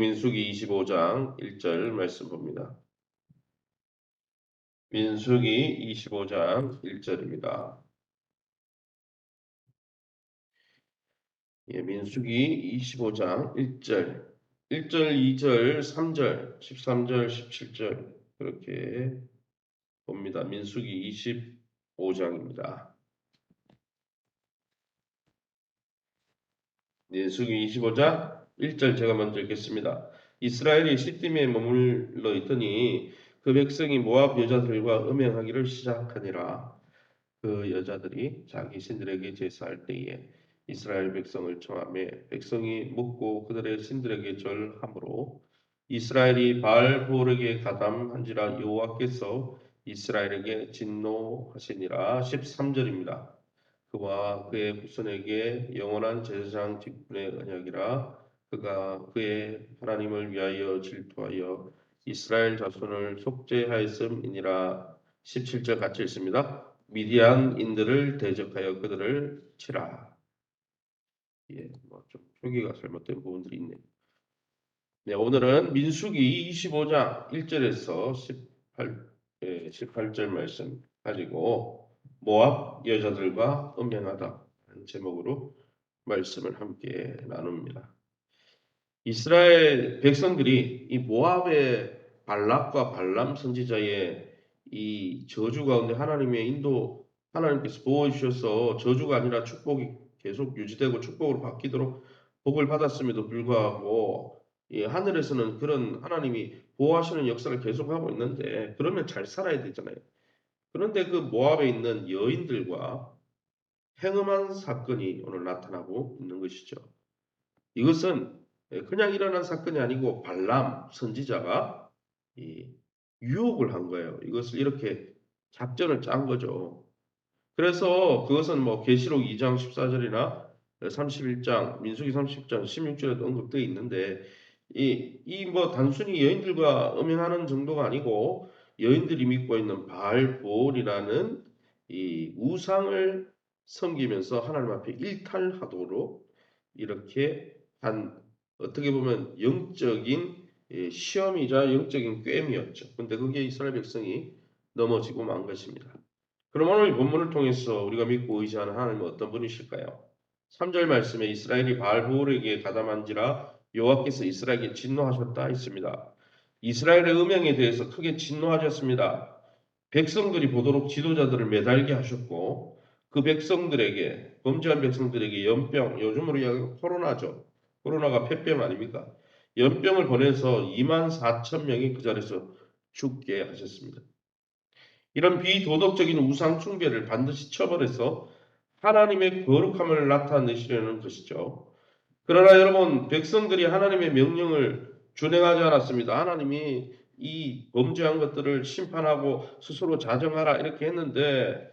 민수기 25장 1절 말씀 봅니다. 민수기 25장 1절입니다. 민수기 25장 1절, 1절, 2절, 3절, 13절, 17절 그렇게 봅니다. 민수기 25장입니다. 민수기 25장 1절 제가 먼저 읽겠습니다. 이스라엘이 시딤에 머물러 있더니 그 백성이 모압 여자들과 음행하기를 시작하니라. 그 여자들이 자기 신들에게 제사할 때에 이스라엘 백성을 청하며 백성이 묻고 그들의 신들에게 절함으로 이스라엘이 바알보르게 가담한지라 여호와께서 이스라엘에게 진노하시니라. 13절입니다. 그와 그의 후손에게 영원한 제사장 직분의 언약이라. 그가 그의 하나님을 위하여 질투하여 이스라엘 자손을 속죄하였음이니라. 17절 같이 읽습니다. 미디안인들을 대적하여 그들을 치라. 좀 표기가 잘못된 부분들이 있네요. 네, 오늘은 민수기 25장 1절에서 18절 말씀 가지고 모압 여자들과 음행하다 하는 제목으로 말씀을 함께 나눕니다. 이스라엘 백성들이 이 모압의 발락과 발람 선지자의 이 저주 가운데 하나님의 인도, 하나님께서 보호해 주셔서 저주가 아니라 축복이 계속 유지되고 축복으로 바뀌도록 복을 받았음에도 불구하고 이 하늘에서는 그런 하나님이 보호하시는 역사를 계속하고 있는데 그러면 잘 살아야 되잖아요. 그런데 그 모압에 있는 여인들과 행음한 사건이 오늘 나타나고 있는 것이죠. 이것은 그냥 일어난 사건이 아니고 발람 선지자가 이 유혹을 한 거예요. 이것을 이렇게 작전을 짠 거죠. 그래서 그것은 뭐 계시록 2장 14절이나 31장, 민수기 30장 16절에도 언급되어 있는데 이 뭐 단순히 여인들과 음행하는 정도가 아니고 여인들이 믿고 있는 바알볼이라는 이 우상을 섬기면서 하나님 앞에 일탈하도록 이렇게 한 어떻게 보면 영적인 시험이자 영적인 꿰임이었죠. 근데 그게 이스라엘 백성이 넘어지고 만 것입니다. 그럼 오늘 이 본문을 통해서 우리가 믿고 의지하는 하나님은 어떤 분이실까요? 3절 말씀에 이스라엘이 바알보르에게 가담한지라 여호와께서 이스라엘에게 진노하셨다 했습니다. 이스라엘의 음행에 대해서 크게 진노하셨습니다. 백성들이 보도록 지도자들을 매달게 하셨고 그 백성들에게 범죄한 백성들에게 연병, 요즘으로 이야기하면 코로나죠. 코로나가 폐병 아닙니까? 연병을 보내서 2만 4천 명이 그 자리에서 죽게 하셨습니다. 이런 비도덕적인 우상 숭배를 반드시 처벌해서 하나님의 거룩함을 나타내시려는 것이죠. 그러나 여러분, 백성들이 하나님의 명령을 준행하지 않았습니다. 하나님이 이 범죄한 것들을 심판하고 스스로 자정하라 이렇게 했는데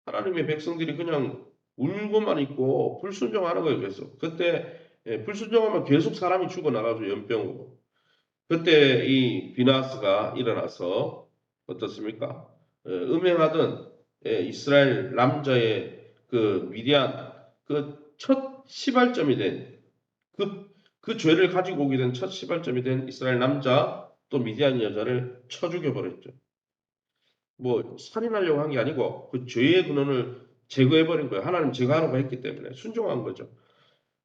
하나님의 백성들이 그냥 울고만 있고 불순종하는 거예요. 계속. 그때 불순종하면 계속 사람이 죽어나가죠. 연병으로. 그때 이 비나스가 일어나서 어떻습니까? 음행하던 이스라엘 남자의 그 미디안 그 첫 시발점이 된 그 죄를 가지고 오게 된 첫 시발점이 된 이스라엘 남자 또 미디안 여자를 쳐 죽여버렸죠. 뭐 살인하려고 한 게 아니고 그 죄의 근원을 제거해버린 거예요. 하나님 제거하라고 했기 때문에 순종한 거죠.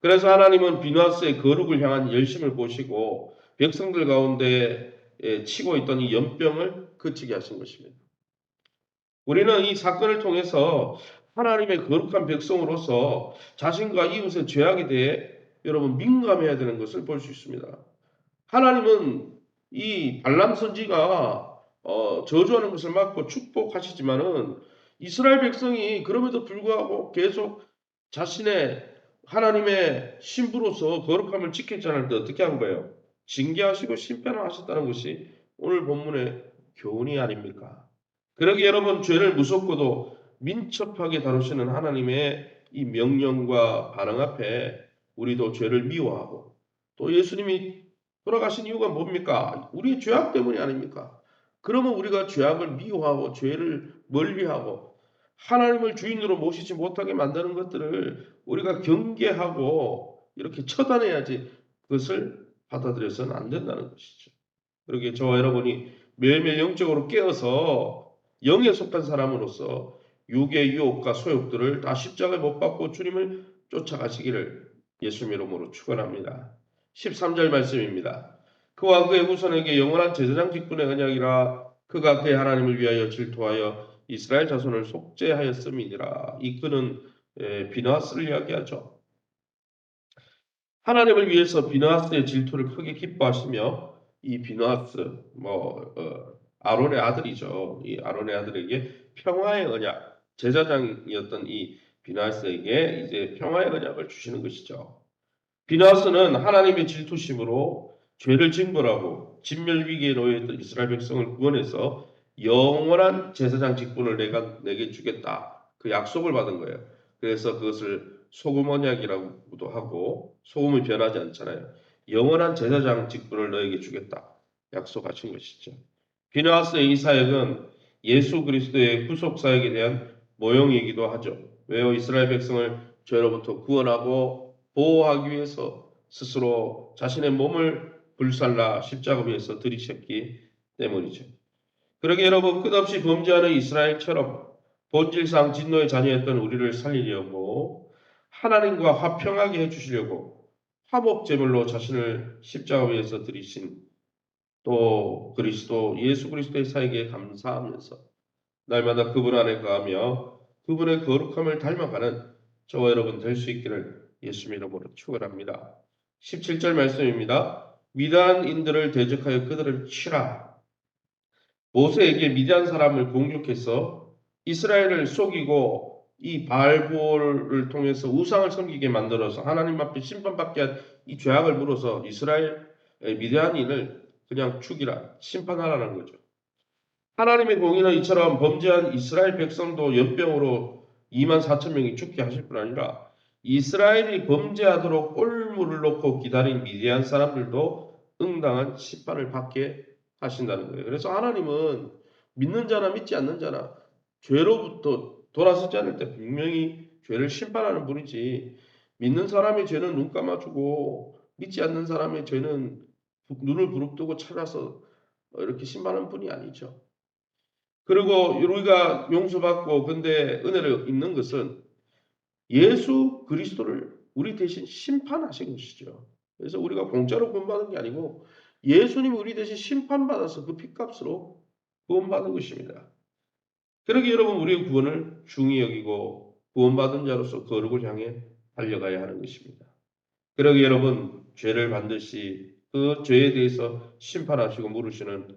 그래서 하나님은 비누아스의 거룩을 향한 열심을 보시고 백성들 가운데 치고 있던 이 연병을 그치게 하신 것입니다. 우리는 이 사건을 통해서 하나님의 거룩한 백성으로서 자신과 이웃의 죄악에 대해 여러분 민감해야 되는 것을 볼 수 있습니다. 하나님은 이 발람 선지가 저주하는 것을 막고 축복하시지만은 이스라엘 백성이 그럼에도 불구하고 계속 자신의 하나님의 신부로서 거룩함을 지키지 않을 때 어떻게 한 거예요? 징계하시고 심판하셨다는 것이 오늘 본문의 교훈이 아닙니까? 그러기 여러분 죄를 무섭고도 민첩하게 다루시는 하나님의 이 명령과 반응 앞에 우리도 죄를 미워하고 또 예수님이 돌아가신 이유가 뭡니까? 우리의 죄악 때문이 아닙니까? 그러면 우리가 죄악을 미워하고 죄를 멀리하고 하나님을 주인으로 모시지 못하게 만드는 것들을 우리가 경계하고 이렇게 처단해야지 그것을 받아들여서는 안 된다는 것이죠. 그러기에 저와 여러분이 매일매일 영적으로 깨어서 영에 속한 사람으로서 육의 유혹과 소욕들을 다 십자가에 못 박고 주님을 쫓아가시기를 예수님 이름으로 축원합니다. 13절 말씀입니다. 그와 그의 후손에게 영원한 제사장 직분의 언약이라 그가 그의 하나님을 위하여 질투하여 이스라엘 자손을 속죄하였음이니라. 이 그는 비느하스를 이야기하죠. 하나님을 위해서 비느하스의 질투를 크게 기뻐하시며 이 비느하스 아론의 아들이죠. 이 아론의 아들에게 평화의 언약, 제사장이었던 이 비느하스에게 이제 평화의 언약을 주시는 것이죠. 비느하스는 하나님의 질투심으로 죄를 징벌하고 진멸 위기에 놓여있던 이스라엘 백성을 구원해서 영원한 제사장 직분을 내게 주겠다. 그 약속을 받은 거예요. 그래서 그것을 소금 언약이라고도 하고 소금이 변하지 않잖아요. 영원한 제사장 직분을 너에게 주겠다. 약속하신 것이죠. 비느하스의 이 사역은 예수 그리스도의 구속 사역에 대한 모형이기도 하죠. 왜요? 이스라엘 백성을 죄로부터 구원하고 보호하기 위해서 스스로 자신의 몸을 불살라 십자가 위에서 들이셨기 때문이죠. 그러게 여러분 끝없이 범죄하는 이스라엘처럼 본질상 진노의 자녀였던 우리를 살리려고 하나님과 화평하게 해주시려고 화목제물로 자신을 십자가 위에서 들이신 또 그리스도 예수 그리스도의 사역에 감사하면서 날마다 그분 안에 거하며 그분의 거룩함을 닮아가는 저와 여러분 될 수 있기를 예수 이름으로 축원합니다. 17절 말씀입니다. 미디안인들을 대적하여 그들을 치라. 모세에게 미디안 사람을 공격해서 이스라엘을 속이고 이 바알볼을 통해서 우상을 섬기게 만들어서 하나님 앞에 심판받게 한 이 죄악을 물어서 이스라엘 미디안인을 그냥 죽이라 심판하라는 거죠. 하나님의 공의는 이처럼 범죄한 이스라엘 백성도 연병으로 2만 4천 명이 죽게 하실 뿐 아니라 이스라엘이 범죄하도록 꼴물을 놓고 기다린 미디안 사람들도 응당한 심판을 받게 하신다는 거예요. 그래서 하나님은 믿는 자나 믿지 않는 자나 죄로부터 돌아서지 않을 때 분명히 죄를 심판하는 분이지 믿는 사람의 죄는 눈 감아주고 믿지 않는 사람의 죄는 눈을 부릅뜨고 찾아서 이렇게 심판하는 분이 아니죠. 그리고 우리가 용서받고 근데 은혜를 입는 것은 예수 그리스도를 우리 대신 심판하신 것이죠. 그래서 우리가 공짜로 구원받은 게 아니고 예수님이 우리 대신 심판받아서 그 핏값으로 구원받은 것입니다. 그러기에 여러분 우리의 구원을 중히 여기고 구원받은 자로서 거룩을 향해 달려가야 하는 것입니다. 그러기에 여러분 죄를 반드시 그 죄에 대해서 심판하시고 물으시는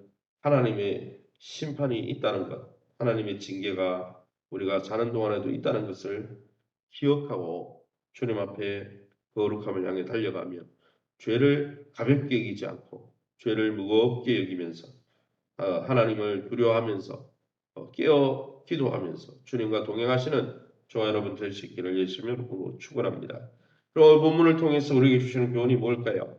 하나님의 심판이 있다는 것, 하나님의 징계가 우리가 사는 동안에도 있다는 것을 기억하고 주님 앞에 거룩함을 향해 달려가며 죄를 가볍게 여기지 않고 죄를 무겁게 여기면서 하나님을 두려워하면서 깨어 기도하면서 주님과 동행하시는 저와 여러분 될 수 있기를 예수님으로 축원합니다. 그럼 본문을 통해서 우리에게 주시는 교훈이 뭘까요?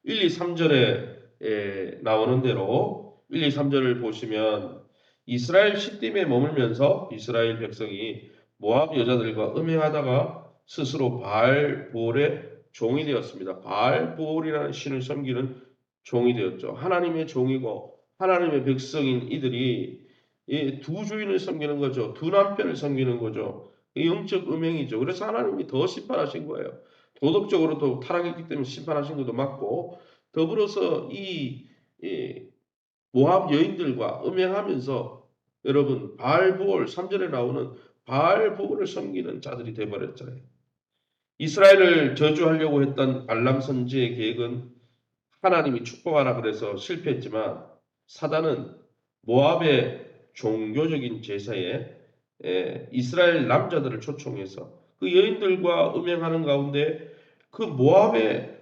1, 2, 3절에 나오는 대로 1, 2, 3절을 보시면 이스라엘 시딤에 머물면서 이스라엘 백성이 모압 여자들과 음행하다가 스스로 바알볼의 종이 되었습니다. 바알볼이라는 신을 섬기는 종이 되었죠. 하나님의 종이고 하나님의 백성인 이들이 이 두 주인을 섬기는 거죠. 두 남편을 섬기는 거죠. 영적 음행이죠. 그래서 하나님이 더 심판하신 거예요. 도덕적으로도 타락했기 때문에 심판하신 것도 맞고 더불어서 이 모압 여인들과 음행하면서 여러분 바알보올 3절에 나오는 바알보올을 섬기는 자들이 되어버렸잖아요. 이스라엘을 저주하려고 했던 발람 선지의 계획은 하나님이 축복하라 그래서 실패했지만 사단은 모압의 종교적인 제사에 이스라엘 남자들을 초청해서 그 여인들과 음행하는 가운데 그 모압의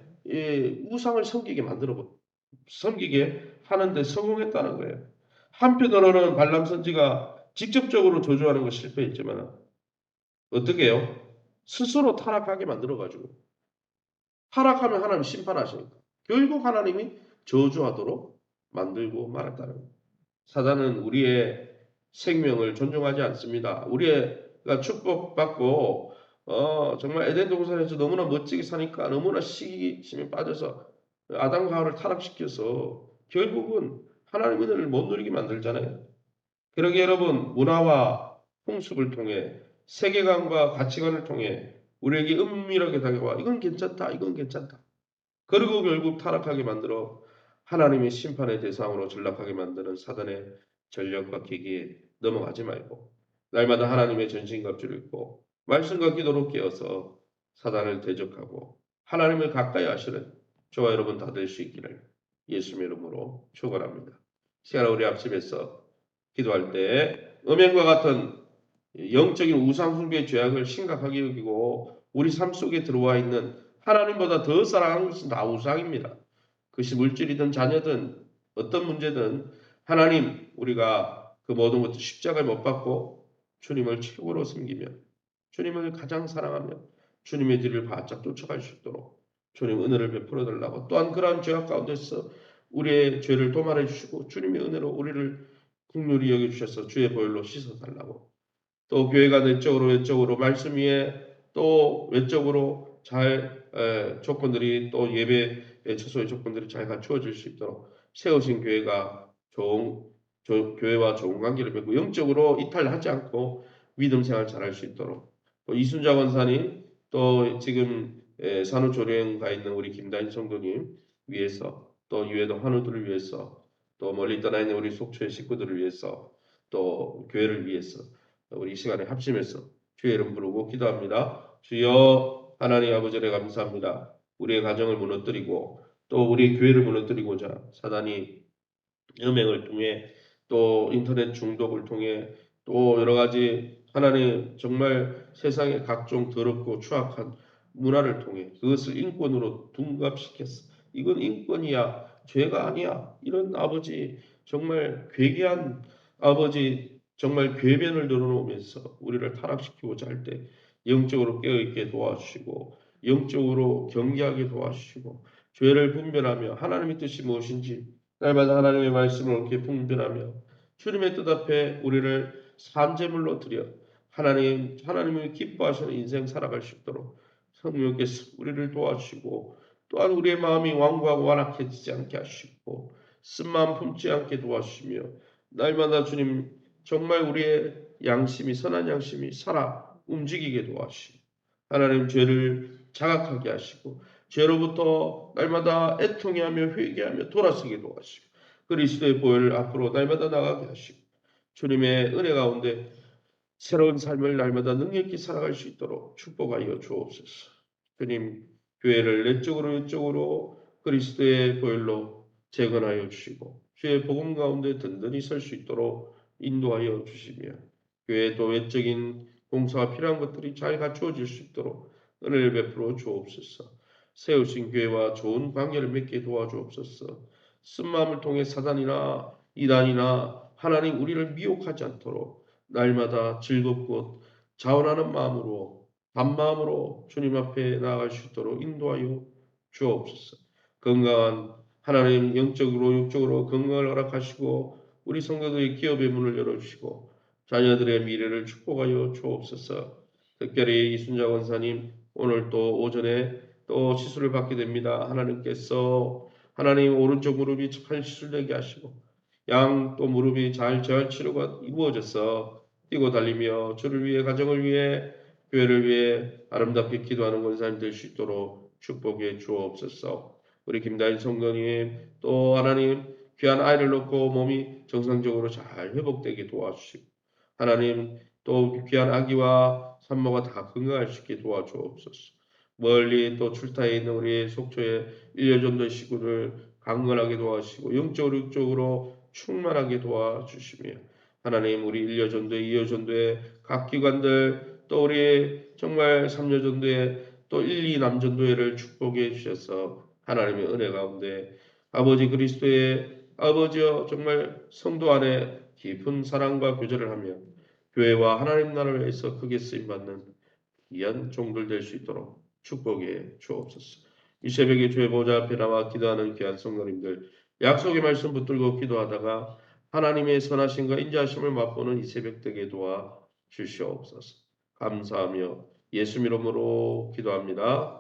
우상을 섬기게 하는데 성공했다는 거예요. 한편으로는 발람 선지가 직접적으로 조주하는 거 실패했지만 어떻게 해요? 스스로 타락하게 만들어가지고 타락하면 하나님 심판하시니까 결국 하나님이 저주하도록 만들고 말았다는 거예요. 사단은 우리의 생명을 존중하지 않습니다. 우리가 축복받고 정말 에덴 동산에서 너무나 멋지게 사니까 너무나 시기심에 빠져서 아담과 하와를 타락시켜서 결국은 하나님의 은혜를 못 누리게 만들잖아요. 그러게 여러분, 문화와 풍습을 통해 세계관과 가치관을 통해 우리에게 은밀하게 다가와 이건 괜찮다, 이건 괜찮다. 그리고 결국 타락하게 만들어 하나님의 심판의 대상으로 전락하게 만드는 사단의 전략과 계기에 넘어가지 말고 날마다 하나님의 전신갑주를 입고 말씀과 기도로 깨어서 사단을 대적하고 하나님을 가까이 하시는 저와 여러분 다 될 수 있기를 예수님의 이름으로 축원합니다. 시간 우리 앞집에서 기도할 때 음행과 같은 영적인 우상 숭배의 죄악을 심각하게 여기고 우리 삶 속에 들어와 있는 하나님보다 더 사랑하는 것은 다 우상입니다. 그것이 물질이든 자녀든 어떤 문제든 하나님 우리가 그 모든 것도 십자가에 못 박고 주님을 최고로 섬기며 주님을 가장 사랑하며 주님의 뒤를 바짝 쫓아갈 수 있도록 주님 은혜를 베풀어 달라고 또한 그러한 죄악 가운데서 우리의 죄를 도말해 주시고 주님의 은혜로 우리를 긍휼히 여겨주셔서 주의 보혈로 씻어 달라고 또 교회가 내적으로 외적으로 말씀 위에 또 외적으로 잘 조건들이 또 예배 처소의 조건들이 잘 갖추어질 수 있도록 세우신 교회가 교회와 좋은 관계를 맺고 영적으로 이탈하지 않고 믿음 생활 잘할 수 있도록 또 이순자 원사님 또 지금 산후조리원 가 있는 우리 김다인 성도님 위해서 또 이외에도 환우들을 위해서 또 멀리 떠나 있는 우리 속초의 식구들을 위해서 또 교회를 위해서 우리 이 시간에 합심해서 주의 이름 부르고 기도합니다. 주여 하나님 아버지를 감사합니다. 우리의 가정을 무너뜨리고 또 우리 교회를 무너뜨리고자 사단이 음행을 통해 또 인터넷 중독을 통해 또 여러 가지 하나님 정말 세상의 각종 더럽고 추악한 문화를 통해 그것을 인권으로 둔갑시켰어. 이건 인권이야. 죄가 아니야. 이런 아버지 정말 괴괴한 아버지 정말 궤변을 늘어놓으면서 우리를 타락시키고자 할 때 영적으로 깨어있게 도와주시고 영적으로 경계하게 도와주시고 죄를 분별하며 하나님의 뜻이 무엇인지 날마다 하나님의 말씀을 옳게 분별하며 주님의 뜻 앞에 우리를 산제물로 드려 하나님을 기뻐하시는 인생 살아갈 수 있도록 성령께서 우리를 도와주시고 또한 우리의 마음이 완고하고 완악해지지 않게 하시고 쓴마음 품지 않게 도와주시며 날마다 주님 정말 우리의 양심이 선한 양심이 살아 움직이게 도와주시고 하나님 죄를 자각하게 하시고 죄로부터 날마다 애통해하며 회개하며 돌아서게 도와주시고 그리스도의 보혈 앞으로 날마다 나가게 하시고 주님의 은혜 가운데 새로운 삶을 날마다 능력있게 살아갈 수 있도록 축복하여 주옵소서. 주님 교회를 내적으로 외적으로 그리스도의 보혈로 재건하여 주시고 주의 복음 가운데 든든히 설 수 있도록 인도하여 주시며 교회의 또 외적인 공사가 필요한 것들이 잘 갖추어질 수 있도록 은혜를 베풀어 주옵소서. 세우신 교회와 좋은 관계를 맺게 도와주옵소서. 쓴마음을 통해 사단이나 이단이나 하나님 우리를 미혹하지 않도록 날마다 즐겁고 자원하는 마음으로 반마음으로 주님 앞에 나아갈 수 있도록 인도하여 주옵소서. 건강한 하나님 영적으로 육적으로 건강을 허락하시고 우리 성도들의 기업의 문을 열어주시고 자녀들의 미래를 축복하여 주옵소서. 특별히 이순자 원사님 오늘 또 오전에 또 시술을 받게 됩니다. 하나님께서 하나님 오른쪽 무릎이 잘 시술되게 하시고 양 또 무릎이 잘 재활 치료가 이루어져서 뛰고 달리며 주를 위해 가정을 위해 교회를 위해 아름답게 기도하는 권사님 될 수 있도록 축복해 주옵소서. 우리 김다인 성도님 또 하나님 귀한 아이를 놓고 몸이 정상적으로 잘 회복되게 도와주시고 하나님 또 귀한 아기와 산모가 다 건강할 수 있게 도와주옵소서. 멀리 또 출타해 있는 우리 속초의 1년 정도의 식구를 강건하게 도와주시고 영적으로 육적으로 충만하게 도와주시며 하나님 우리 1년 전도회 2년 전도회 각 기관들 또 우리 정말 3년 전도회 또 1, 2 남전도회를 축복해 주셔서 하나님의 은혜 가운데 아버지 그리스도의 아버지여 정말 성도 안에 깊은 사랑과 교제를 하며 교회와 하나님 나라를 위해서 크게 쓰임받는 귀한 종들 될 수 있도록 축복해 주옵소서. 이 새벽에 주의 보좌 앞에 나와 기도하는 귀한 성도님들 약속의 말씀 붙들고 기도하다가 하나님의 선하심과 인자하심을 맛보는 이 새벽 되게 도와 주시옵소서. 감사하며 예수 이름으로 기도합니다.